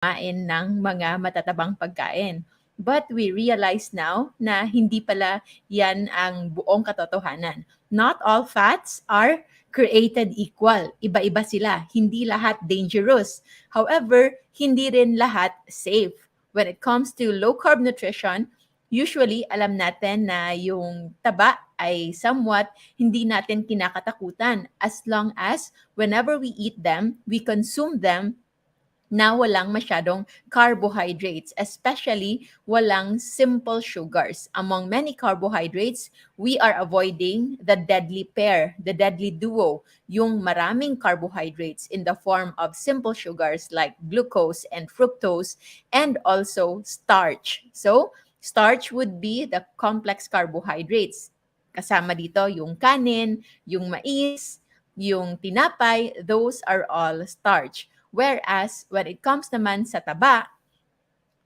kumain ng mga matatabang pagkain. But we realize now na hindi pala yan ang buong katotohanan. Not all fats are created equal. Iba-iba sila. Hindi lahat dangerous. However, hindi rin lahat safe. When it comes to low-carb nutrition, usually alam natin na yung taba ay somewhat hindi natin kinakatakutan as long as whenever we eat them, we consume them na walang masyadong carbohydrates, especially walang simple sugars. Among many carbohydrates, we are avoiding the deadly pair, the deadly duo, yung maraming carbohydrates in the form of simple sugars like glucose and fructose, and also starch. So, starch would be the complex carbohydrates. Kasama dito yung kanin, yung mais, yung tinapay, those are all starch. Whereas, when it comes naman sa taba,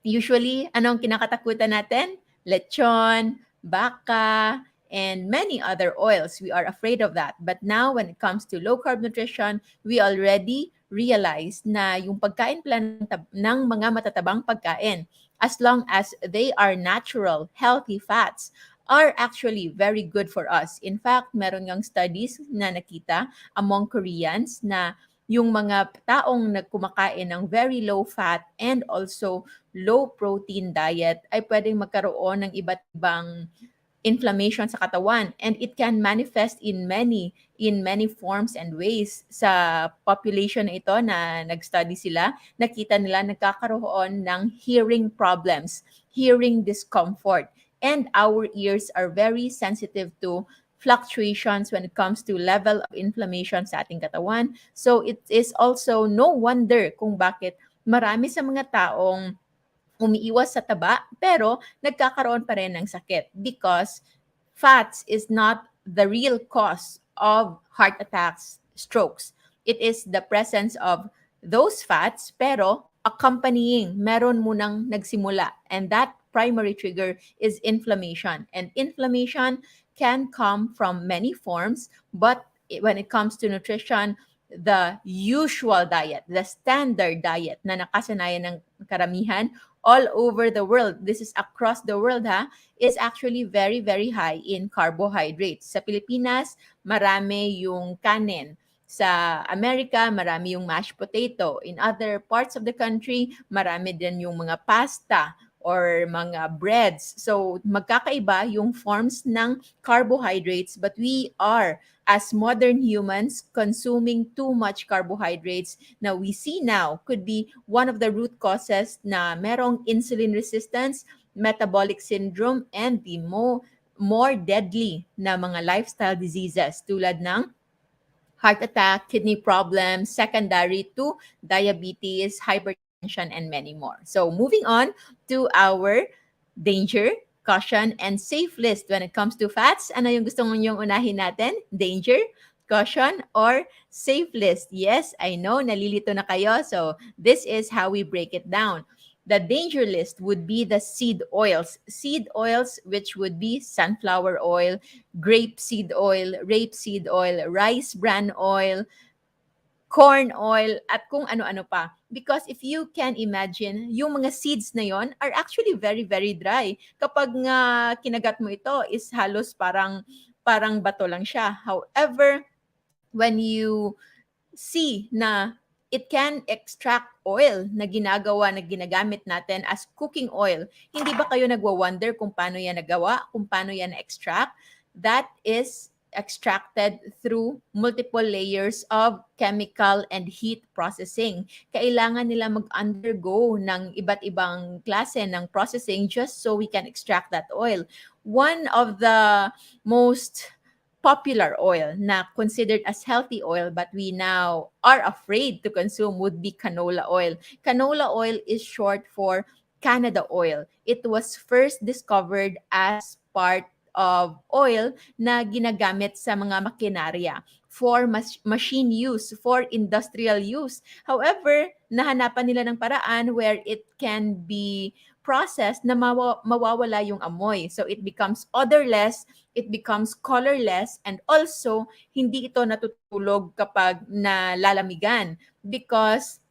usually, anong kinakatakutan natin? Lechon, baka, and many other oils. We are afraid of that. But now, when it comes to low-carb nutrition, we already realize na yung pagkain pala ng mga matatabang pagkain, as long as they are natural, healthy fats, are actually very good for us. In fact, meron ngang studies na nakita among Koreans na yung mga taong nagkumakain ng very low fat and also low protein diet ay pwedeng magkaroon ng iba't ibang inflammation sa katawan, and it can manifest in many forms and ways. Sa population na ito na nag-study sila, nakita nila nagkakaroon ng hearing problems, hearing discomfort, and our ears are very sensitive to fluctuations when it comes to level of inflammation sa ating katawan. So it is also no wonder kung bakit marami sa mga taong umiiwas sa taba pero nagkakaroon pa rin ng sakit, because fats is not the real cause of heart attacks, strokes. It is the presence of those fats pero accompanying, meron munang nagsimula, and that primary trigger is inflammation. And inflammation can come from many forms, but when it comes to nutrition, the usual diet, the standard diet na nakasanayan ng karamihan all over the world, this is across the world is actually very, very high in carbohydrates. Sa Pilipinas, marami yung kanin. Sa Amerika, marami yung mashed potato. In other parts of the country, marami din yung mga pasta or mga breads. So, magkakaiba yung forms ng carbohydrates, but we are, as modern humans, consuming too much carbohydrates na we see now could be one of the root causes na merong insulin resistance, metabolic syndrome, and the more deadly na mga lifestyle diseases tulad ng heart attack, kidney problems, secondary to diabetes, hypertension, and many more. So moving on to our danger, caution, and safe list when it comes to fats. Ano yung gusto niyong unahin natin? Danger, caution, or safe list? Yes, I know, nalilito na kayo. So this is how we break it down. The danger list would be the seed oils. Seed oils, which would be sunflower oil, rapeseed oil, rice bran oil, corn oil, at kung ano-ano pa. Because if you can imagine, yung mga seeds na yon are actually very, very dry. Kapag nga kinagat mo ito, is halos parang bato lang siya. However, when you see na it can extract oil na ginagamit natin as cooking oil. Hindi ba kayo nagwa-wonder kung paano yan nagawa, kung paano yan na-extract? That is extracted through multiple layers of chemical and heat processing. Kailangan nila mag-undergo ng iba't ibang klase ng processing just so we can extract that oil. One of the most popular oil na considered as healthy oil but we now are afraid to consume would be canola oil. Canola oil is short for Canada oil. It was first discovered as part of oil na ginagamit sa mga makinarya for machine use, for industrial use. However, nahanapan nila ng paraan where it can be processed na mawawala yung amoy. So it becomes odorless, it becomes colorless, and also hindi ito natutulog kapag nalalamigan because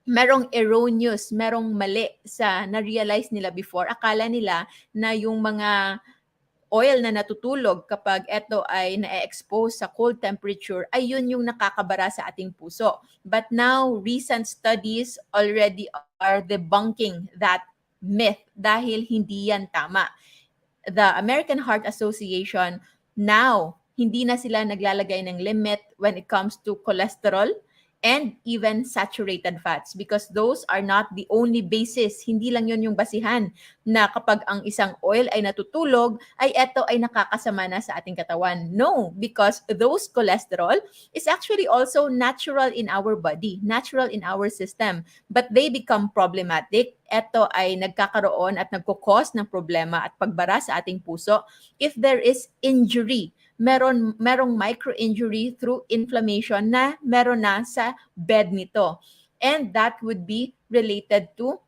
merong erroneous, merong mali sa na-realize nila before. Akala nila na yung mga oil na natutulog kapag ito ay na-expose sa cold temperature ay yun yung nakakabara sa ating puso. But now, recent studies already are debunking that myth dahil hindi yan tama. The American Heart Association now, hindi na sila naglalagay ng limit when it comes to cholesterol and even saturated fats because those are not the only basis. Hindi lang yun yung basihan na kapag ang isang oil ay natutulog, ay eto ay nakakasama na sa ating katawan. No, because those cholesterol is actually also natural in our body, natural in our system. But they become problematic. Ito ay nagkakaroon at nagkukos ng problema at pagbara sa ating puso if there is injury, merong micro-injury through inflammation na meron na sa bed nito. And that would be related to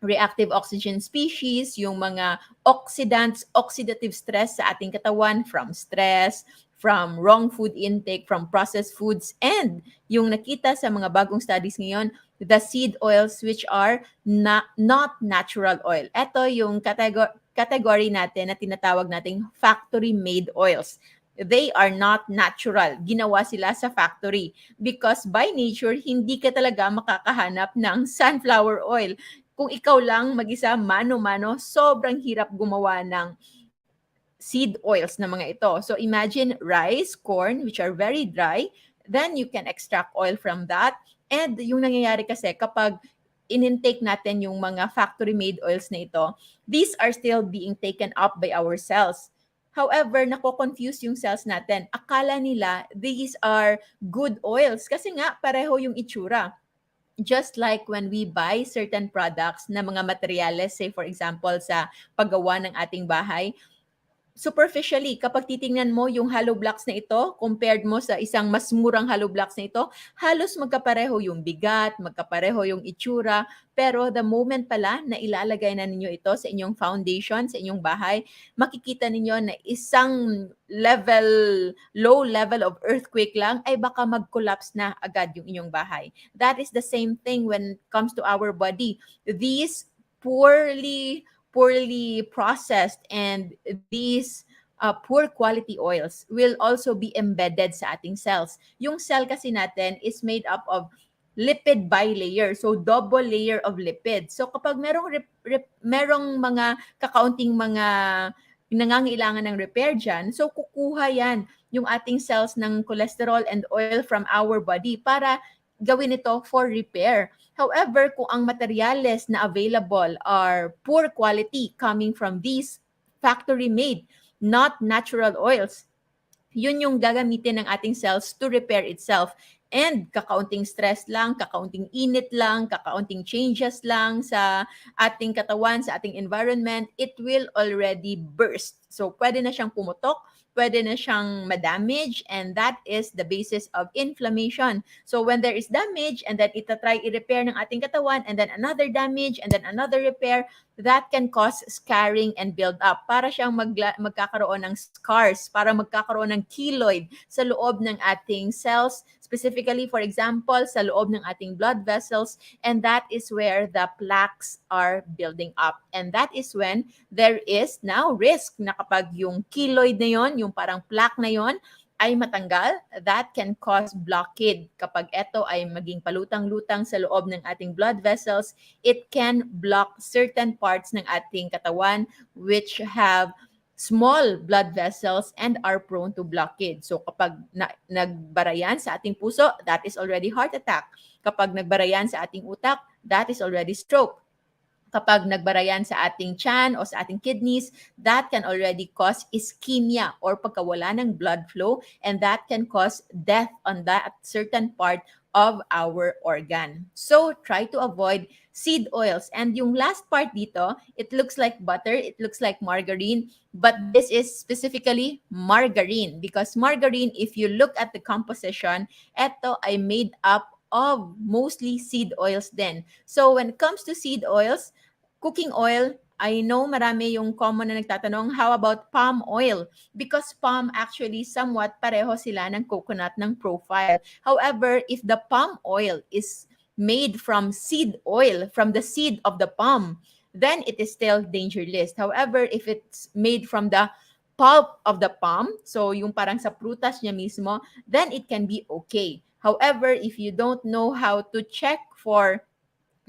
reactive oxygen species, yung mga oxidants, oxidative stress sa ating katawan from stress, from wrong food intake, from processed foods, and yung nakita sa mga bagong studies ngayon, the seed oils which are not natural oil. Ito yung category natin na tinatawag nating factory-made oils. They are not natural. Ginawa sila sa factory because by nature, hindi ka talaga makakahanap ng sunflower oil. Kung ikaw lang mag-isa, mano-mano, sobrang hirap gumawa ng seed oils na mga ito. So imagine rice, corn, which are very dry, then you can extract oil from that. And yung nangyayari kasi kapag in-intake natin yung mga factory-made oils na ito, these are still being taken up by our cells. However, nako-confuse yung cells natin. Akala nila these are good oils kasi nga pareho yung itsura. Just like when we buy certain products na mga materyales, say for example sa paggawa ng ating bahay, superficially, kapag titingnan mo yung hollow blocks na ito, compared mo sa isang mas murang hollow blocks na ito, halos magkapareho yung bigat, magkapareho yung itsura, pero the moment pala na ilalagay na ninyo ito sa inyong foundation, sa inyong bahay, makikita ninyo na isang low level of earthquake lang, ay baka mag-collapse na agad yung inyong bahay. That is the same thing when it comes to our body. These poorly processed and these poor quality oils will also be embedded sa ating cells. Yung cell kasi natin is made up of lipid bilayer, so double layer of lipid. So kapag merong mga kakaunting mga nangangailangan ng repair dyan, so kukuha yan yung ating cells ng cholesterol and oil from our body para gawin ito for repair. However, kung ang materyales na available are poor quality coming from these factory-made, not natural oils, yun yung gagamitin ng ating cells to repair itself. And kakaunting stress lang, kakaunting init lang, kakaunting changes lang sa ating katawan, sa ating environment, it will already burst. So pwede na siyang pumutok, pwede na siyang ma-damage, and that is the basis of inflammation. So when there is damage, and then itatry i-repair ng ating katawan, and then another damage, and then another repair, that can cause scarring and build up. Para siyang magkakaroon ng scars, para magkakaroon ng keloid sa loob ng ating cells, specifically, for example, sa loob ng ating blood vessels, and that is where the plaques are building up. And that is when there is now risk na kapag yung keloid na yon, yung parang plaque na yon, ay matanggal, that can cause blockade. Kapag ito ay maging palutang-lutang sa loob ng ating blood vessels, it can block certain parts ng ating katawan which have small blood vessels and are prone to blockade. So kapag nagbarayan sa ating puso, that is already heart attack. Kapag nagbarayan sa ating utak, that is already stroke. Kapag nagbarayan sa ating tiyan o sa ating kidneys, that can already cause ischemia or pagkawala ng blood flow, and that can cause death on that certain part of our organ. So try to avoid seed oils. And yung last part dito, it looks like butter, it looks like margarine, but this is specifically margarine because margarine, if you look at the composition, ito ay made up of mostly seed oils din. So when it comes to seed oils, cooking oil, I know marami yung common na nagtatanong, how about palm oil? Because palm actually somewhat pareho sila ng coconut ng profile. However, if the palm oil is made from seed oil, from the seed of the palm, then it is still danger list. However, if it's made from the pulp of the palm, so yung parang sa prutas niya mismo, then it can be okay. However, if you don't know how to check for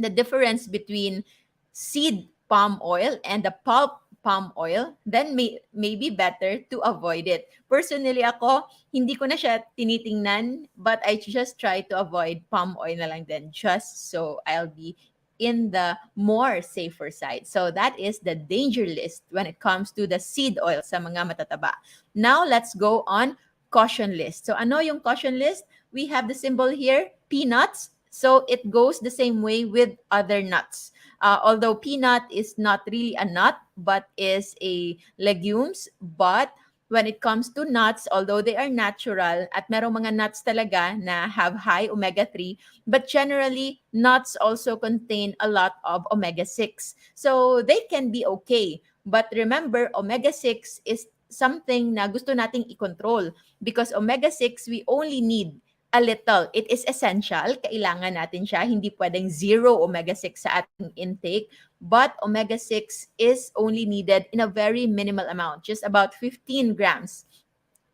the difference between seed palm oil and the pulp palm oil, then maybe better to avoid it. Personally ako, hindi ko na siya tinitingnan, but I just try to avoid palm oil na lang din, just so I'll be in the more safer side. So that is the danger list when it comes to the seed oil sa mga matataba. Now let's go on caution list. So ano yung caution list? We have the symbol here, peanuts. So it goes the same way with other nuts. Although peanut is not really a nut, but is a legumes. But when it comes to nuts, although they are natural, at merong mga nuts talaga na have high omega-3, but generally, nuts also contain a lot of omega-6. So they can be okay. But remember, omega-6 is something na gusto nating i-control because omega-6, we only need a little. It is essential. Kailangan natin siya. Hindi pwedeng zero omega-6 sa ating intake. But omega-6 is only needed in a very minimal amount, just about 15 grams.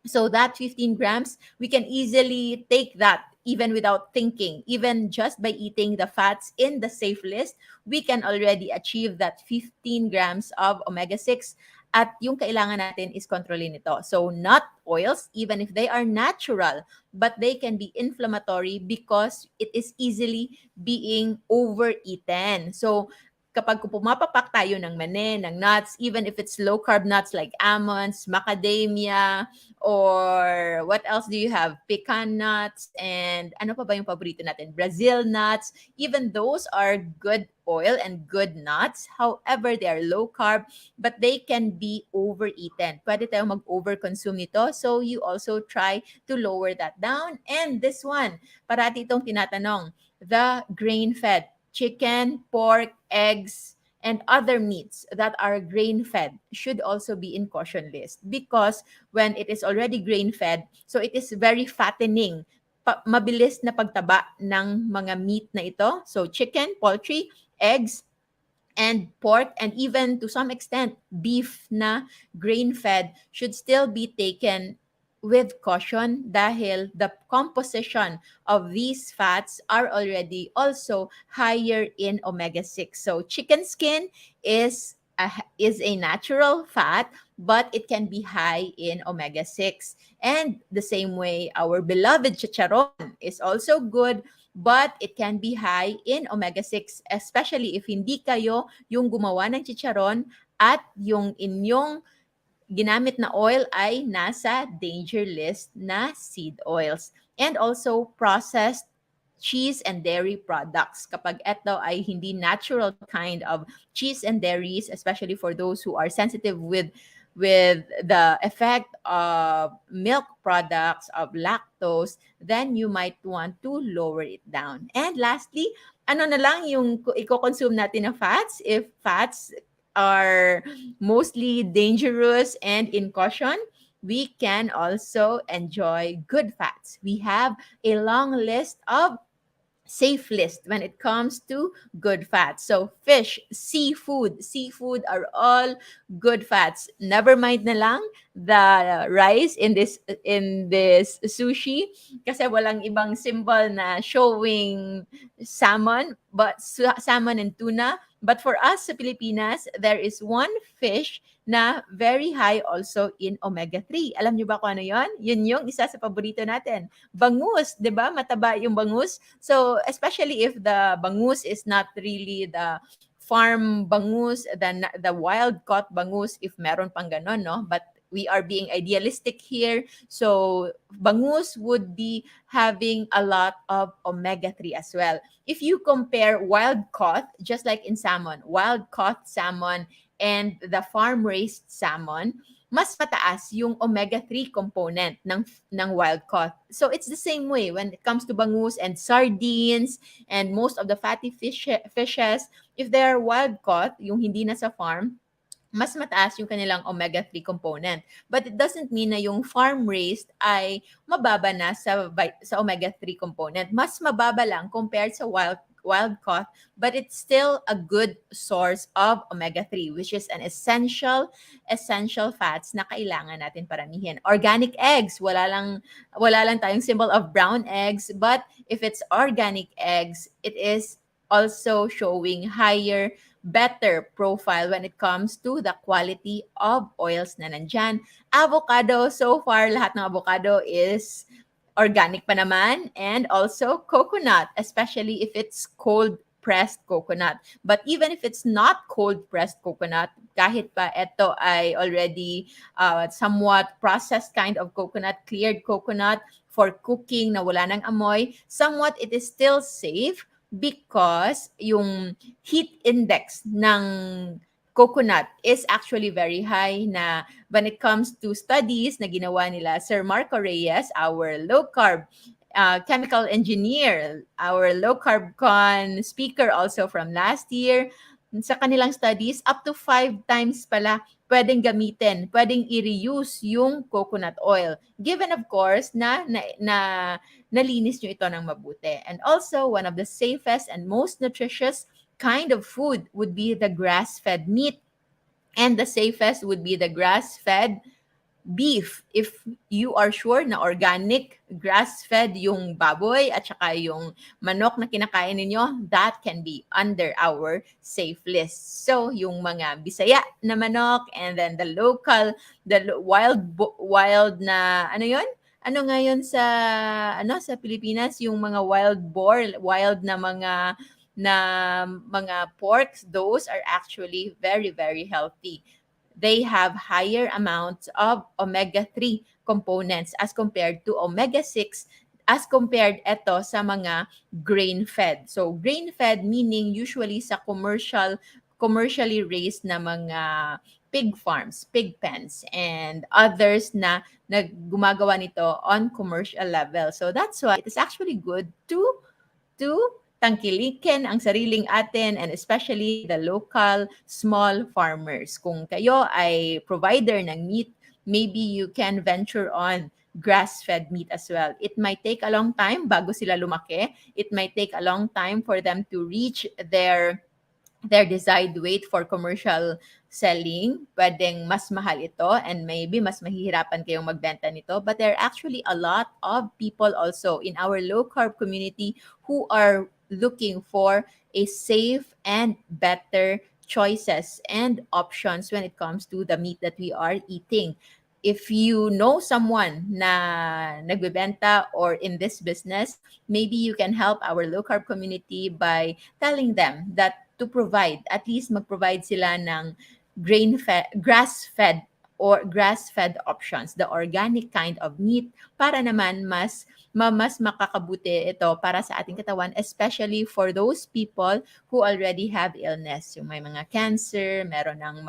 So that 15 grams, we can easily take that even without thinking. Even just by eating the fats in the safe list, we can already achieve that 15 grams of omega-6. At yung kailangan natin is kontrolin ito. So nut oils, even if they are natural, but they can be inflammatory because it is easily being overeaten. So kapag pumapapak tayo ng mani, ng nuts, even if it's low-carb nuts like almonds, macadamia, or what else do you have? Pecan nuts, and ano pa ba yung paborito natin? Brazil nuts. Even those are good oil and good nuts. However, they are low-carb, but they can be overeaten. Pwede tayong mag-overconsume nito. So, you also try to lower that down. And this one, parati itong tinatanong, the grain-fed. Chicken, pork, eggs, and other meats that are grain-fed should also be in caution list because when it is already grain-fed, so it is very fattening. Mabilis na pagtaba ng mga meat na ito. So chicken, poultry, eggs, and pork, and even to some extent, beef na grain-fed should still be taken with caution dahil the composition of these fats are already also higher in omega-6. So chicken skin is a natural fat, but it can be high in omega-6. And the same way, our beloved chicharon is also good, but it can be high in omega-6, especially if hindi kayo yung gumawa ng chicharon at yung inyong ginamit na oil ay nasa danger list na seed oils. And also processed cheese and dairy products. Kapag ito ay hindi natural kind of cheese and dairies, especially for those who are sensitive with the effect of milk products, of lactose, then you might want to lower it down. And lastly, ano na lang yung i-consume natin na fats? If fats are mostly dangerous and in caution, we can also enjoy good fats. We have a long list of safe list when it comes to good fats. So fish, seafood are all good fats. Never mind na lang the rice in this sushi kasi walang ibang symbol na showing salmon, but salmon and tuna. But for us sa Pilipinas, there is one fish na very high also in omega-3. Alam niyo ba kung ano 'yon? Yun yung isa sa paborito natin. Bangus, 'di ba? Mataba yung bangus. So, especially if the bangus is not really the farm bangus, the wild caught bangus, if meron pang ganon, no? But we are being idealistic here. So, bangus would be having a lot of omega-3 as well. If you compare wild caught, just like in salmon, wild caught salmon and the farm-raised salmon, mas mataas yung omega-3 component ng wild caught. So it's the same way when it comes to bangus and sardines and most of the fatty fishes, if they are wild caught, yung hindi na sa farm, mas mataas yung kanilang omega-3 component. But it doesn't mean na yung farm-raised ay mababa na sa omega-3 component. Mas mababa lang compared sa wild caught, but it's still a good source of omega-3, which is an essential fats na kailangan natin paramihin. Organic eggs, wala lang tayong symbol of brown eggs, but if it's organic eggs, it is also showing better profile when it comes to the quality of oils na nandyan. Avocado, so far, lahat ng avocado is organic pa naman, and also coconut, especially if it's cold pressed coconut. But even if it's not cold pressed coconut, kahit pa ito ay already somewhat processed kind of coconut, cleared coconut for cooking na wala ng amoy, somewhat it is still safe because yung heat index ng coconut is actually very high na when it comes to studies na ginawa nila Sir Marco Reyes, our low-carb chemical engineer, our low-carb con speaker also from last year, sa kanilang studies, up to 5 times pala pwedeng gamitin, pwedeng i-reuse yung coconut oil. Given, of course, na nalinis nyo ito ng mabuti. And also, one of the safest and most nutritious kind of food would be the grass-fed meat. And the safest would be the grass-fed beef. If you are sure na organic, grass-fed yung baboy at saka yung manok na kinakain ninyo, that can be under our safe list. So, yung mga Bisaya na manok and then the local, wild na, ano yon? Ano ngayon sa Pilipinas, yung mga wild boar, wild na mga porks, those are actually very, very healthy. They have higher amounts of omega-3 components as compared to omega-6 as compared ito sa mga grain-fed. So, grain-fed meaning usually sa commercially raised na mga pig farms, pig pens, and others na gumagawa nito on commercial level. So, that's why it is actually good to tangkilikin ang sariling atin and especially the local small farmers. Kung kayo ay provider ng meat, maybe you can venture on grass-fed meat as well. It might take a long time bago sila lumaki. It might take a long time for them to reach their desired weight for commercial selling. Pwedeng mas mahal ito and maybe mas mahihirapan kayong magbenta nito. But there are actually a lot of people also in our low-carb community who are looking for a safe and better choices and options when it comes to the meat that we are eating. If you know someone na nagbebenta or in this business, maybe you can help our low-carb community by telling them that to provide, at least mag-provide sila ng grass-fed or grass-fed options, the organic kind of meat, para naman mas makakabuti ito para sa ating katawan, especially for those people who already have illness. Yung may mga cancer, meron ng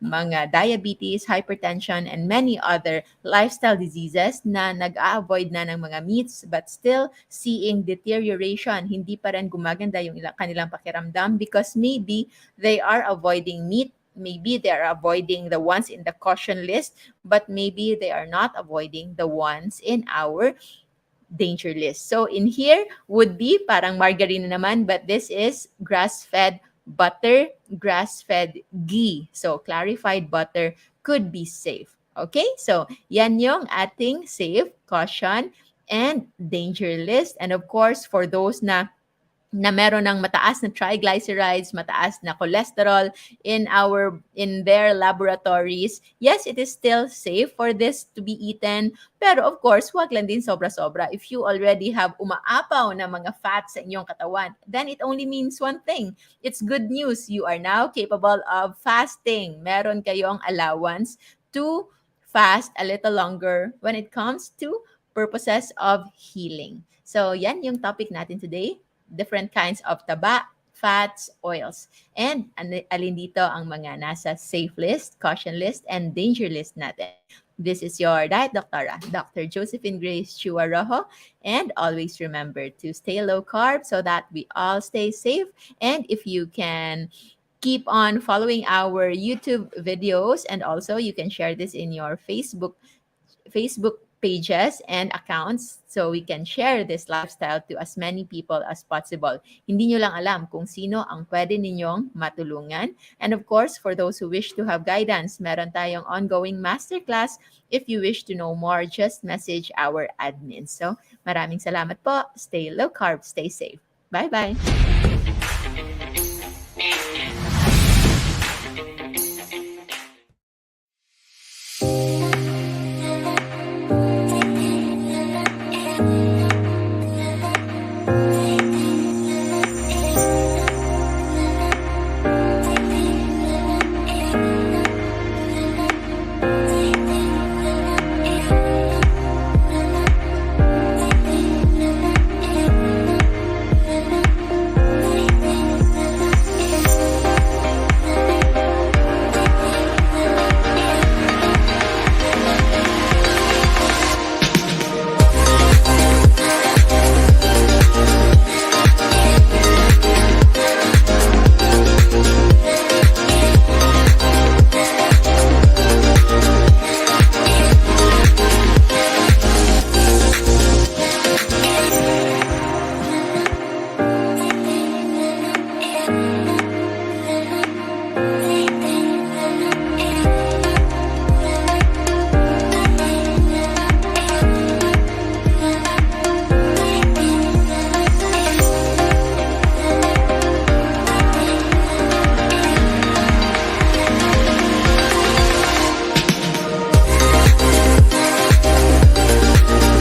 mga diabetes, hypertension, and many other lifestyle diseases na nag-a-avoid na ng mga meats but still seeing deterioration. Hindi pa rin gumaganda yung kanilang pakiramdam because maybe they are avoiding meat. Maybe they are avoiding the ones in the caution list, but maybe they are not avoiding the ones in our danger list. So in here would be parang margarine naman, but this is grass-fed butter, grass-fed ghee. So clarified butter could be safe. Okay? So yan yung ating safe, caution, and danger list. And of course, for those na meron ng mataas na triglycerides, mataas na cholesterol in their laboratories, yes, it is still safe for this to be eaten. Pero of course, huwag lang din sobra-sobra. If you already have umaapaw na mga fats sa inyong katawan, then it only means one thing. It's good news. You are now capable of fasting. Meron kayong allowance to fast a little longer when it comes to purposes of healing. So, yan yung topic natin today. Different kinds of taba, fats, oils. And alin dito ang mga nasa safe list, caution list, and danger list natin. This is your Diet Doctora, Dr. Josephine Grace Chua Rojo. And always remember to stay low carb so that we all stay safe. And if you can keep on following our YouTube videos, and also you can share this in your Facebook pages and accounts so we can share this lifestyle to as many people as possible. Hindi nyo lang alam kung sino ang pwede ninyong matulungan. And of course, for those who wish to have guidance, meron tayong ongoing masterclass. If you wish to know more, just message our admin. So, maraming salamat po. Stay low carb, stay safe. Bye-bye.